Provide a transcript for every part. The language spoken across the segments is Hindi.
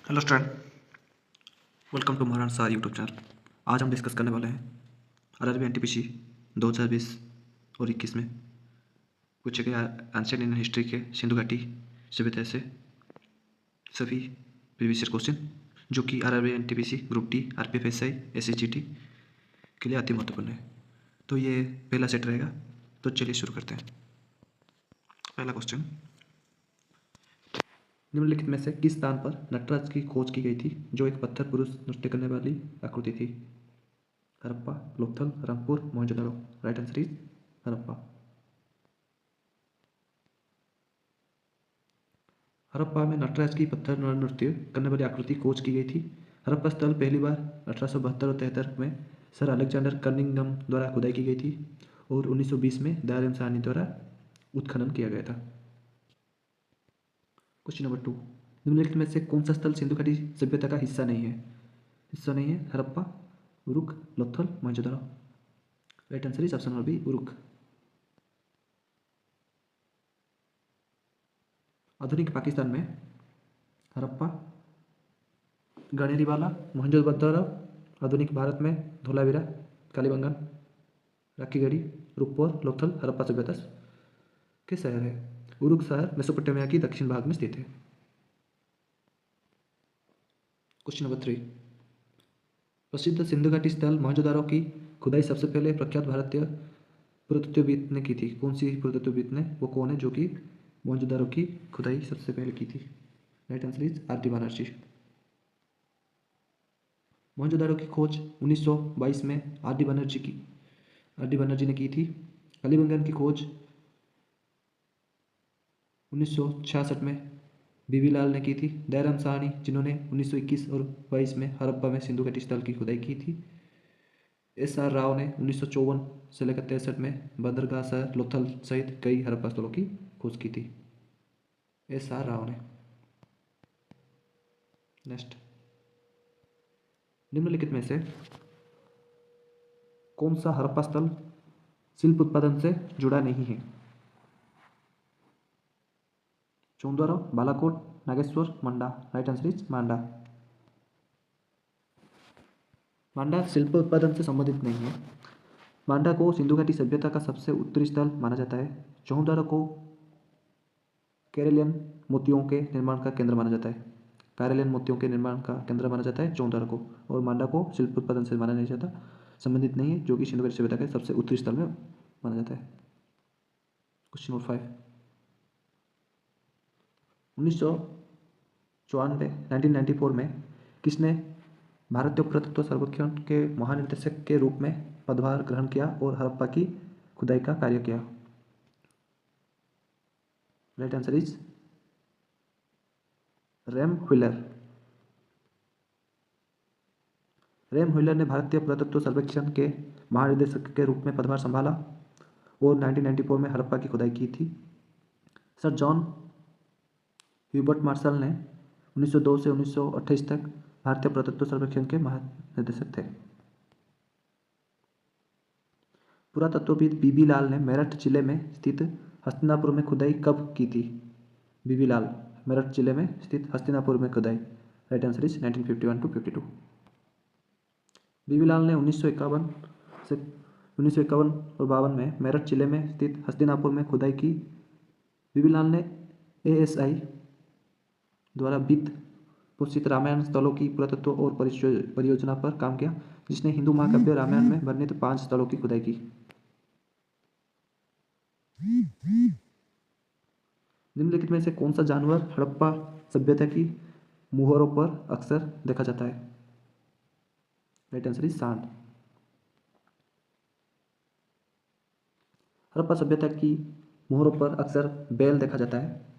Hello student, welcome to Maharana sir YouTube channel. आज हम डिस्कस करने वाले हैं आरआरबी एनटीपीसी 2020 और 21 में पूछे गए एंशिएंट इंडियन हिस्ट्री के सिंधु घाटी सभ्यता से सभी प्रीवियस ईयर क्वेश्चन जो कि आरआरबी एनटीपीसी ग्रुप डी आरपीएफएसआई एसएसजीटी के लिए अति महत्वपूर्ण है। तो ये पहला सेट रहेगा। तो चलिए शुरू करते हैं। पहला क्वेश्चन, निम्नलिखित में से किस स्थान पर नटराज की खोज की गई थी जो एक पत्थर पुरुष नृत्य करने वाली आकृति थी? Harappa, Lothal, Rangpur, Mohenjodaro. Right answer is Harappa. Harappa में नटराज की पत्थर नृत्य करने वाली आकृति खोज की गई थी। हड़प्पा स्थल पहली बार 1872 और 73 में सर अलेक्जेंडर कनिंघम द्वारा खुदाई की गई थी और 1920 में दयाराम साहनी द्वारा उत्खनन किया गया था। क्वेश्चन नंबर 2, निम्नलिखित में से कौन सा स्थल सिंधु घाटी सभ्यता का हिस्सा नहीं है? Harappa, Uruk, Lothal, Mohenjodaro. Right answer is option number B, Uruk. आधुनिक पाकिस्तान में हड़प्पा, गणेरीवाला, मोहनजोदड़ो। आधुनिक भारत में धोलावीरा, कालीबंगन, राखीगढ़ी, रूपपुर, लोथल हड़प्पा सभ्यता के शहर है। उरुक शहर मेसोपोटामिया की दक्षिण भाग में स्थित है। क्वेश्चन नंबर 3, प्रसिद्ध सिंधु घाटी स्थल मोहनजोदड़ो की खुदाई सबसे पहले प्रख्यात भारतीय पुरातत्वविद ने की थी। कौन सी पुरातत्वविद ने, वो कौन है जो कि मोहनजोदड़ो की खुदाई सबसे पहले की थी? Right answer is R D Banerjee. Mohenjodaro की खोज 1922 में आर डी बनर्जी ने की थी। कालीबंगन की खोज 1966 में बीबी लाल ने की थी। दयाराम साहनी जिन्होंने 1921 और 22 में हड़प्पा में सिंधु घाटी स्थल की खुदाई की थी। एस आर राव ने 1954 से लेकर 63 में बंदरगाह शहर लोथल सहित कई हड़प्पा स्थलों की खोज की थी। एस आर राव ने। नेक्स्ट, निम्नलिखित में से कौन सा हड़प्पा स्थल शिल्प उत्पादन से जुड़ा नहीं है? चौंद्वारा, बालाकोट, नागेश्वर, मंडा। राइट आंसर इज मांडा। मांडा शिल्प उत्पादन से संबंधित नहीं है। मांडा को सिंधु घाटी सभ्यता का सबसे उत्तरी स्थल माना जाता है। चौंद्वारा को कैरेलियन मोतियों के निर्माण का केंद्र माना जाता है। कैरेलियन मोतियों के निर्माण का केंद्र माना जाता है चौंद्वारा को। और मांडा को शिल्प उत्पादन से माना नहीं जाता, संबंधित नहीं है, जो कि सिंधु घाटी सभ्यता के सबसे उत्तरी स्थल में माना जाता है। क्वेश्चन नंबर 5, 1994 में किसने भारतीय पुरातत्व सर्वेक्षण के महानिदेशक के रूप में पदभार ग्रहण किया और हड़प्पा की खुदाई का कार्य किया? Right answer is RAM wheeler. RAM wheeler ने भारतीय पुरातत्व सर्वेक्षण के महानिदेशक के रूप में पदभार संभाला और 1994 में हड़प्पा की खुदाई की थी। सर जॉन ह्यूबर्ट मार्शल ने 1902 से 1928 तक भारतीय पुरातत्व सर्वेक्षण के महानिदेशक थे। पुरातत्वविद बीबी लाल ने मेरठ जिले में स्थित हस्तिनापुर में खुदाई कब की थी? बीबी लाल, मेरठ जिले में स्थित हस्तिनापुर में खुदाई। Right answer is 1951 to 52। B B Lal ने 1951 से 1951 और 52 में मेरठ जिले में स्थित हस्तिनापुर में खुदाई की। बीबी लाल ने एएसआई द्वारा वित्त पोषित रामायण स्थलों की पुरातत्व और परियोजना पर काम किया, जिसने हिंदू महाकाव्य रामायण में वर्णित 5 स्थलों की खुदाई की। निम्नलिखित में से कौन सा जानवर हड़प्पा सभ्यता की मुहरों पर अक्सर देखा जाता है? राइट आंसर इज सांड। हड़प्पा सभ्यता की मुहरों पर अक्सर बैल देखा जाता है।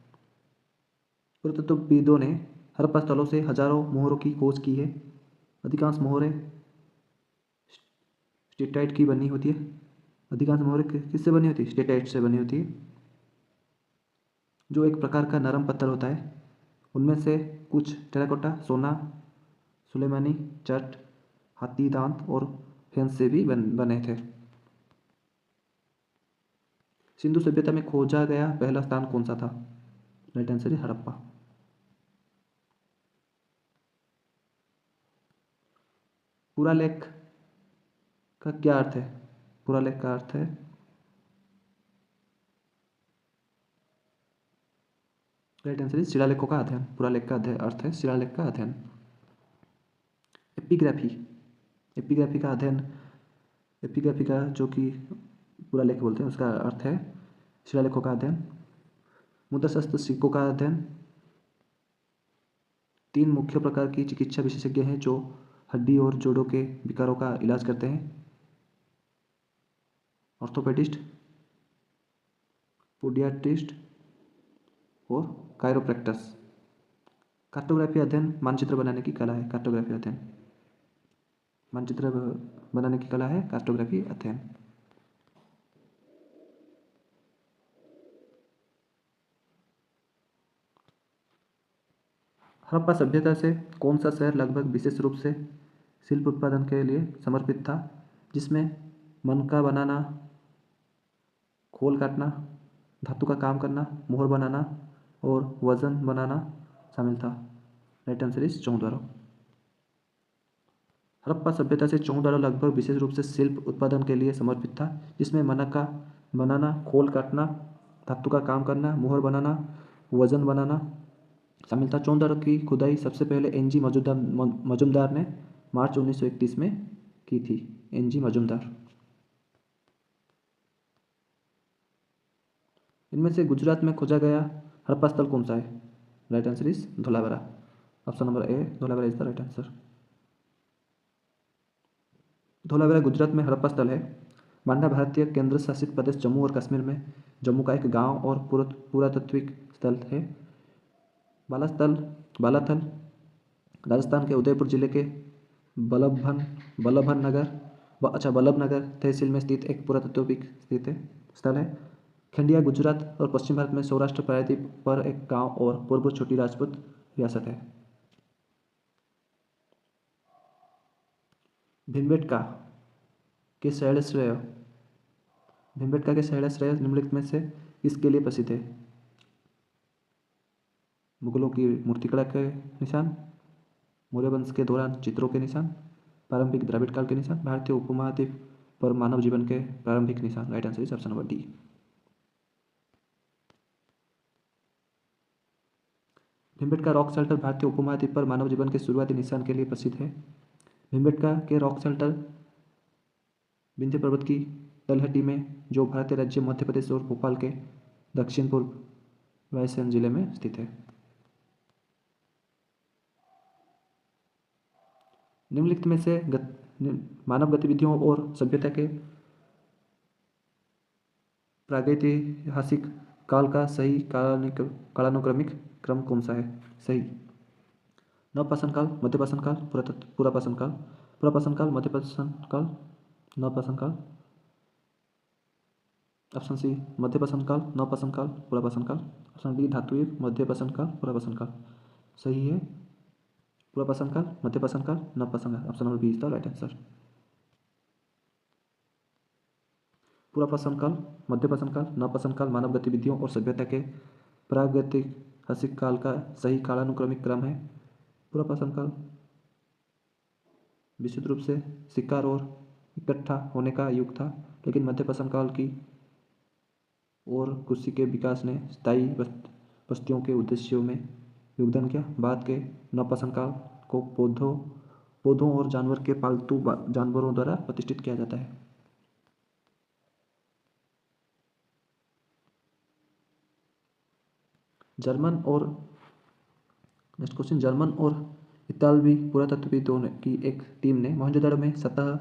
पुरातत्वविदों ने हड़प्पा स्थलों से हजारों मोहरों की खोज की है। अधिकांश मोहरें स्टेटाइट की बनी होती है। अधिकांश मोहरें किससे बनी होती है? स्टेटाइट से बनी होती है, जो एक प्रकार का नरम पत्थर होता है। उनमें से कुछ टेराकोटा, सोना, सुलेमानी, चट, हाथी दांत और फेंस से भी बने थे। सिंधु सभ्यता में खोजा गया पहला स्थान कौन सा था? राइट आंसर है हड़प्पा। पूरा लेख का क्या अर्थ है? पूरा लेख का अर्थ है राइट आंसर इज शिलालेखों का अध्ययन। पूरा लेख का अर्थ है शिलालेख का अध्ययन। एपिग्राफी, एपिग्राफी का अध्ययन, एपिग्राफी का जो कि पूरा लेख बोलते हैं उसका अर्थ है शिलालेखों का अध्ययन। मुद्राशास्त्र सिक्कों का अध्ययन। 3 मुख्य प्रकार की चिकित्सा विशेषज्ञ हैं जो हड्डी और जोड़ों के विकारों का इलाज करते हैं। ऑर्थोपेडिस्ट, पोडियाट्रिस्ट और कायरोप्रैक्टस। कार्टोग्राफी अध्ययन मानचित्र बनाने की कला है। कार्टोग्राफी अध्ययन मानचित्र बनाने की कला है कार्टोग्राफी अध्ययन। हड़प्पा सभ्यता से कौन सा शहर लगभग विशेष रूप से शिल्प उत्पादन के लिए समर्पित था, जिसमें मनका बनाना, खोल काटना, धातु का काम करना, मोहर बनाना और वजन बनाना शामिल था? Right answer is Chanhudaro. Harappa सभ्यता से चौद्वारो लगभग विशेष रूप से शिल्प उत्पादन के लिए समर्पित था, जिसमें मनका बनाना, खोल काटना, धातु का काम करना, मोहर बनाना, वजन बनाना शामिल था। चौद्वारो की खुदाई सबसे पहले एनजी मजुमदार ने मार्च 1931 में की थी। एनजी मजुमदार। इनमें से गुजरात में खोजा गया हड़प्पा स्थल कौन सा है? Right answer is Dholavira. Option number A, Dholavira is the right answer. Dholavira Gujarat में हड़प्पा स्थल है। मांडा भारतीय केंद्र शासित प्रदेश जम्मू और कश्मीर में जम्मू का एक गांव और पुरातात्विक स्थल है। बालाथल राजस्थान के उदयपुर जिले के बल्लभनगर तहसील में स्थित एक पुरातात्विक स्थल है। खंडिया गुजरात और पश्चिम भारत में सौराष्ट्र प्रायद्वीप पर एक गांव और पूर्व छोटी राजपूत रियासत है। भीमबेटका के शैलश्रेय निम्नलिखित में से किसके लिए प्रसिद्ध है? मुगलों की मूर्तिकला के निशान, मौर्य वंश के दौरान चित्रों के निशान, प्रारंभिक द्रविड़ काल के निशान, भारतीय उपमहाद्वीप पर मानव जीवन के प्रारंभिक निशान। Right answer is option number D. Bhimbetka rock shelter भारतीय उपमहाद्वीप पर मानव जीवन के शुरुआती निशान के लिए प्रसिद्ध है। भीमबेटका के रॉक शेल्टर विंध्य पर्वत की तलहटी में, जो भारतीय राज्य मध्य प्रदेश और भोपाल के दक्षिण पूर्व रायसेन जिले में स्थित है। निम्नलिखित में से मानव गतिविधियों और सभ्यता के प्रागैतिहासिक काल का सही कालानुक्रमिक क्रम कौन सा है? सही नवपाषाण काल, मध्यपाषाण काल, पुरापाषाण काल। पुरापाषाण काल, मध्यपाषाण काल, नवपाषाण काल। ऑप्शन सी मध्यपाषाण काल, नवपाषाण काल, पुरापाषाण काल। ऑप्शन डी धातु युग, मध्यपाषाण काल, पुरापाषाण काल। सही है पुरापाषाण काल, मध्यपाषाण काल, नवपाषाण काल। Option number B is the right answer. पुरापाषाण काल, मध्यपाषाण काल, नवपाषाण काल मानव गतिविधियों और सभ्यता के प्रागैतिहासिक काल का सही कालानुक्रमिक क्रम है। पुरापाषाण काल विशुद्ध रूप से शिकार और इकट्ठा होने का युग था, लेकिन मध्यपाषाण काल की और कृषि के विकास ने स्थायी बस्तियों के उद्देश्यों में योगदान किया। बाद के नवपाषाण काल को पौधों और जानवर के पालतू जानवरों द्वारा प्रतिष्ठित किया जाता है। जर्मन और इतालवी पुरातत्वविदों की एक टीम ने मोहनजोदड़ो में सतह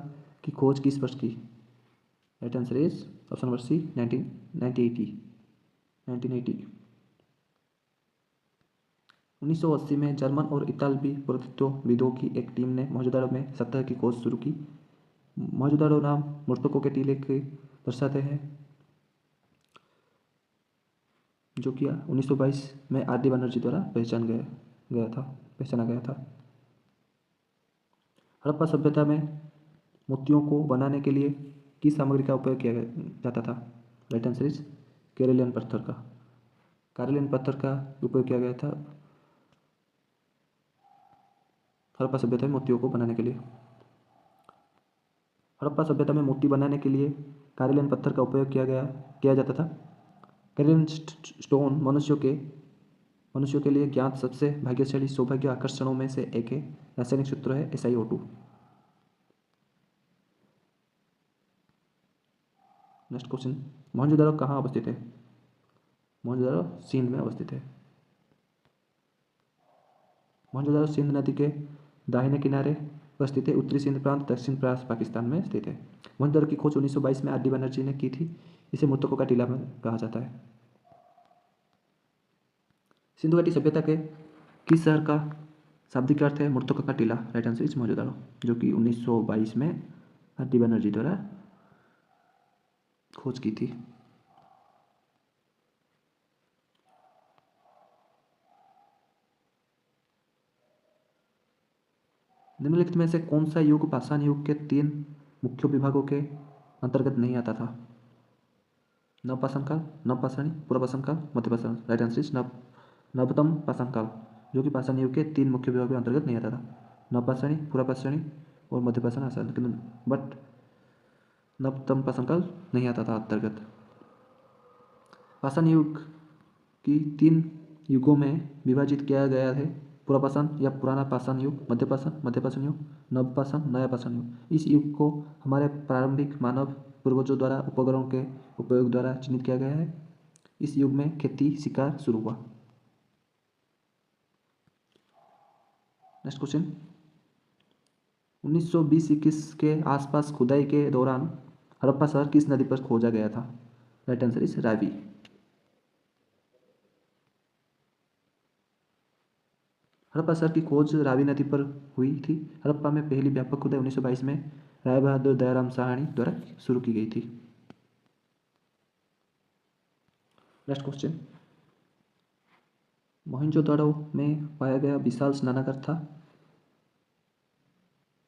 की खोज किस वर्ष की? Right answer is option number C 1980। 1980 में जर्मन और इतालवी पुरातत्वविदों की एक टीम ने मोहनजोदड़ो में सतह की खोज शुरू की। मोहनजोदड़ो नाम मृतकों के टीले के दर्शाते हैं, जो कि 1922 में आर डी बनर्जी द्वारा पहचाना गया था। हड़प्पा सभ्यता में मोतियों को बनाने के लिए किस सामग्री का उपयोग किया जाता था? राइट आंसर इज कैरेलियन पत्थर का। कैरेलियन पत्थर का उपयोग किया गया था हड़प्पा सभ्यता में मोतियों को बनाने के लिए। हड़प्पा सभ्यता में मूर्ति बनाने के लिए कार्लियन पत्थर का उपयोग किया जाता था। कार्लियन स्टोन मनुष्यों के लिए ज्ञात सबसे भाग्यशाली सौभाग्य आकर्षणों में से एक है। रासायनिक सूत्र है SiO2। नेक्स्ट क्वेश्चन, मोहनजोदड़ो कहाँ अवस्थित है? मोहनजोदड़ो सिंध में अवस्थित है। मोहनजोदड़ो सिंध नदी के दाहिने किनारे पर स्थित है। उत्तरी सिंध प्रांत दक्षिण पाकिस्तान में स्थित है। मोहनजोदड़ो की खोज 1922 में RD बनर्जी ने की थी। इसे मृतकों का टीला कहा जाता है। सिंधु घाटी सभ्यता के किस शहर का शाब्दिक अर्थ है मृतकों का टीला? राइट आंसर इज मोहनजोदड़ो, जो कि 1922 में RD बनर्जी द्वारा खोज की थी। निम्नलिखित में से कौन सा युग पाषाण युग के 3 मुख्य विभागों के अंतर्गत नहीं आता था? नवपाषाण काल, नवपाषाणी, पूर्वपाषाण काल, मध्यपाषाण। राइट आंसर इज नवतम पाषाण काल, जो कि पाषाण युग के 3 मुख्य विभागों के अंतर्गत नहीं आता था। नवपाषाणी, पूर्वपाषाणी और मध्यपाषाण आसान, बट नवतम पाषाण काल नहीं आता था अंतर्गत। पाषाण युग की 3 युगों में विभाजित किया गया है। पुरापाषाण या पुराना पाषाण युग, मध्यपाषाण युग, नवपाषाण, नया पाषाण युग। इस युग को हमारे प्रारंभिक मानव पूर्वजों द्वारा उपग्रहों के उपयोग द्वारा चिन्हित किया गया है। इस युग में खेती शिकार शुरू हुआ। नेक्स्ट क्वेश्चन, 1920-21 के आसपास खुदाई के दौरान हड़प्पा शहर किस नदी पर खोजा गया था? Right answer is Ravi. Harappa शहर की खोज रावी नदी पर हुई थी। हड़प्पा में पहली व्यापक खुदाई 1922 में राय बहादुर दयाराम साहनी द्वारा शुरू की गई थी। नेक्स्ट क्वेश्चन, मोहनजोदड़ो में पाया गया विशाल स्नानागार था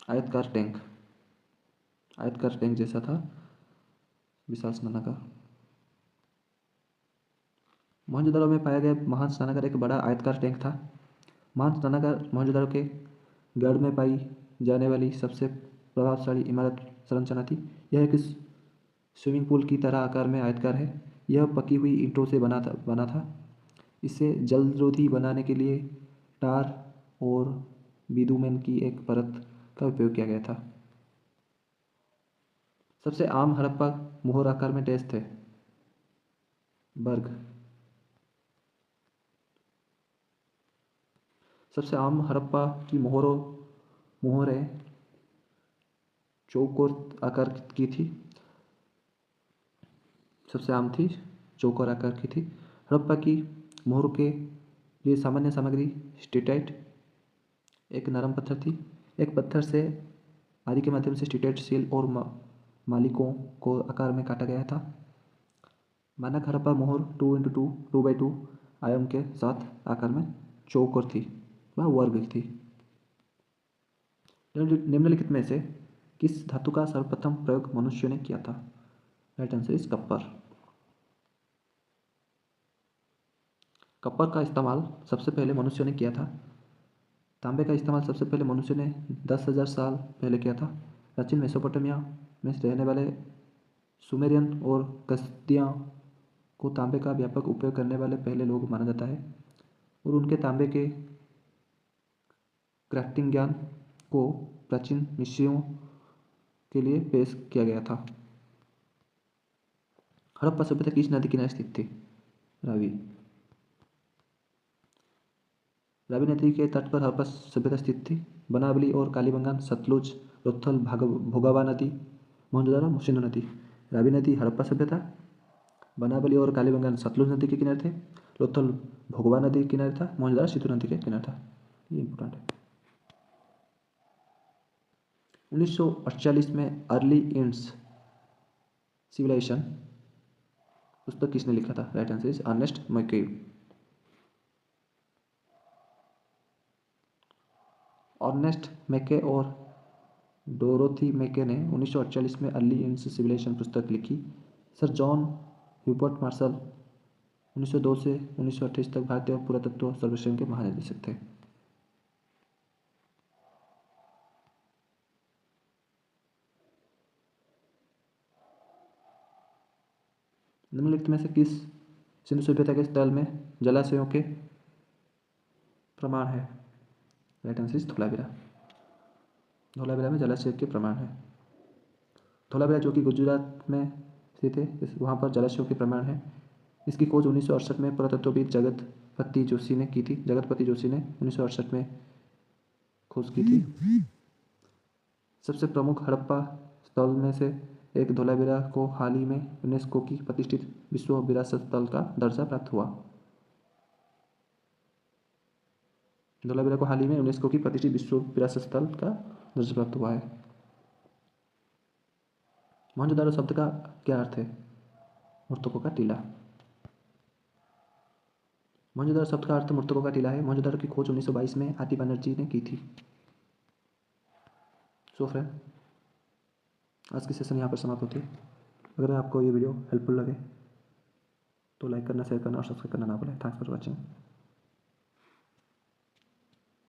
आयताकार टैंक जैसा था विशाल स्नानागार। मोहनजोदड़ो में पाया गया महान स्नानागार एक बड़ा आयताकार टैंक था। महान स्नानागार मोहनजोदड़ो के गढ़ में पाई जाने वाली सबसे प्रभावशाली इमारत संरचना थी। यह एक स्विमिंग पूल की तरह आकार में आयताकार है। यह पकी हुई ईंटों से बना था। इसे जलरोधी बनाने के लिए टार और बिदुमेन की एक परत का उपयोग किया गया था। सबसे आम हड़प्पा मोहर आकार में डैश थे? बर्ग। सबसे आम हड़प्पा की मोहरें चौकोर आकार की थी। सबसे आम थी, चौकोर आकार की थी। हड़प्पा की मोहरों के लिए सामान्य सामग्री स्टेटाइट एक नरम पत्थर थी। एक पत्थर से आरी के माध्यम से स्टेटाइट सील और मालिकों को आकार में काटा गया था। मानक हड़प्पा मोहर 2x2 आयाम के साथ आकार में चौकोर थी, वह वर्ग थी। निम्नलिखित में से किस धातु का सर्वप्रथम प्रयोग मनुष्य ने किया था? Right answer is copper. Copper का इस्तेमाल सबसे पहले मनुष्य ने किया था। तांबे का इस्तेमाल सबसे पहले मनुष्य ने 10,000 साल पहले किया था। प्राचीन मेसोपोटामिया में रहने वाले सुमेरियन और कसदियां को तांबे का व्यापक उपयोग करने वाले पहले लोग माना जाता है और उनके तांबे के क्राफ्टिंग ज्ञान को प्राचीन मिस्रियों के लिए पेश किया गया था। हड़प्पा सभ्यता किस नदी किनारे स्थित थी? रावी। रावी नदी के तट पर हड़प्पा सभ्यता स्थित थी। बनावली और कालीबंगान, सतलुज, लोथल, भोगावा नदी, मोहनजोदड़ो, सिंधु नदी। रावी नदी हड़प्पा सभ्यता, बनावली और कालीबंगान सतलुज नदी के किनारे थे, लोथल भोगवा नदी के किनारे था, मोहनजोदड़ो सिंधु नदी के किनारे था। ये इंपॉर्टेंट है। 1948 में अर्ली इंड्स सिविलाइजेशन पुस्तक किसने लिखा था? राइट आंसर इज अर्नेस्ट मैके। अर्नेस्ट मैके और डोरोथी मैके ने 1948 में अर्ली इंड्स सिविलाइजेशन पुस्तक लिखी। सर जॉन ह्यूबर्ट मार्शल 1902 से 1928 तक भारतीय पुरातत्व सर्वेक्षण के महानिदेशक थे। निम्नलिखित में से किस सिंधु सभ्यता के तल में जलाशयों के प्रमाण है? Right answer is Dholavira. Dholavira में जलाशय के प्रमाण है। धोलावीरा जो कि गुजरात में स्थित है, वहाँ पर जलाशयों के प्रमाण है। इसकी खोज 1968 में पुरातत्वविद जगतपति जोशी ने की थी। जगतपति जोशी ने 1968 में खोज की थी। सबसे प्रमुख हड़प्पा स्थल में से एक धोलावीरा को हाल ही में यूनेस्को की प्रतिष्ठित विश्व विरासत स्थल का दर्जा प्राप्त हुआ। धोलावीरा को हाल ही में यूनेस्को की प्रतिष्ठित विश्व विरासत स्थल का दर्जा प्राप्त हुआ है। मोहनजोदारो शब्द का क्या अर्थ है? मृतकों का टीला। मोहनजोदारो शब्द का अर्थ मृतकों का टीला है। मोहनजोदारो की खोज 1922 में आर टी बनर्जी ने की थी। सो फ्रेंड, आज की सेशन यहाँ पर समाप्त होती है। अगर आपको ये वीडियो हेल्पफुल लगे तो लाइक करना, शेयर करना और सब्सक्राइब करना ना भूलें। Thanks for watching.